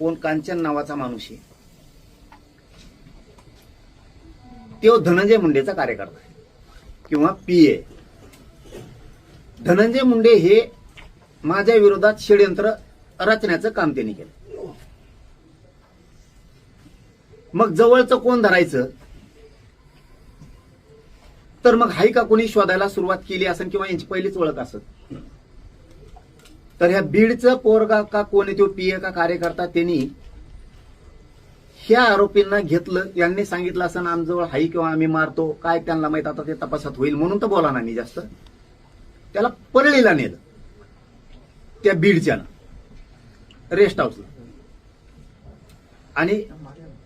कोण कांचन नावाचा माणूस आहे, तो धनंजय मुंडेचा कार्यकर्ता आहे किंवा पीए. धनंजय मुंडे हे माझ्या विरोधात षडयंत्र रचण्याचं काम त्यांनी केलं. मग जवळचं कोण धरायचं, तर मग हाय का कोणी शोधायला सुरुवात केली असेल किंवा यांची पहिलीच ओळख असत. तर ह्या बीडचं पोरगा का कोण आहे, तो पीए का कार्यकर्ता, त्यांनी ह्या आरोपींना घेतलं. यांनी सांगितलं असं आमजवळ हाई किंवा आम्ही मारतो, काय त्यांना माहित, आता ते तपासात होईल म्हणून तर बोला नाही जास्त. त्याला परळीला नेलं, त्या बीडच्यानं रेस्ट हाऊसला. आणि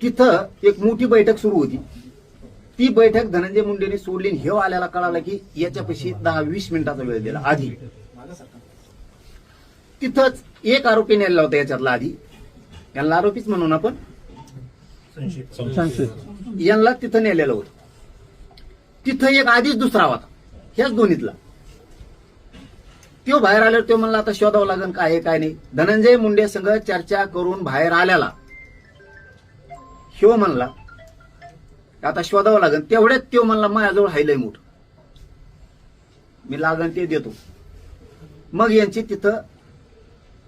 तिथं एक मोठी बैठक सुरू होती. ती बैठक धनंजय मुंडेने सोडली. हे आल्याला कळालं की याच्यापाशी 10-20 मिनिटाचा वेळ दिला आधी. तिथंच एक आरोपी नेला होता याच्यातला आधी, यांना आरोपीच म्हणून आपण यांना तिथं नेलेलं होतं. तिथं एक आधीच दुसरा होता ह्याच दोन्हीतला. तो बाहेर आल्यावर तो म्हणला आता शोधावं लागेल काय आहे काय नाही. धनंजय मुंडे संग चर्चा करून बाहेर आल्याला ह्यो म्हणला आता शोधावं लागेल. तेवढ्यात तो म्हणला माझ्याजवळ हायलय मोठ, मी लागन ते देतो. मग यांची तिथं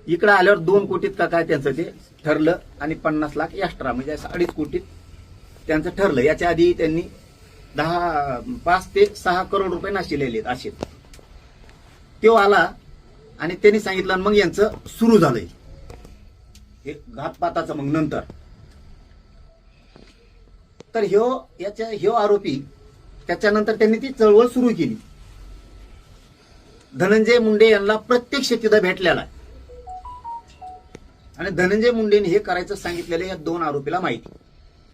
इकडे आल्यावर 2 कोटीत का काय त्यांचं ते ठरलं आणि 50 लाख एक्स्ट्रा म्हणजे 2.5 कोटीत त्यांचं ठरलं. याच्या आधी त्यांनी 5 ते 6 करोड रुपये नाशिलेले असे. तो आला आणि त्यांनी सांगितलं. मग यांचं सुरू झालंय हे घातपाताचं. मग नंतर तर ह्यो आरोपी त्याच्यानंतर त्यांनी ती चळवळ सुरू केली. धनंजय मुंडे यांना प्रत्यक्ष तिथं भेटलेला आहे आणि धनंजय मुंडेने हे करायचं सांगितलेलं या 2 आरोपीला माहिती.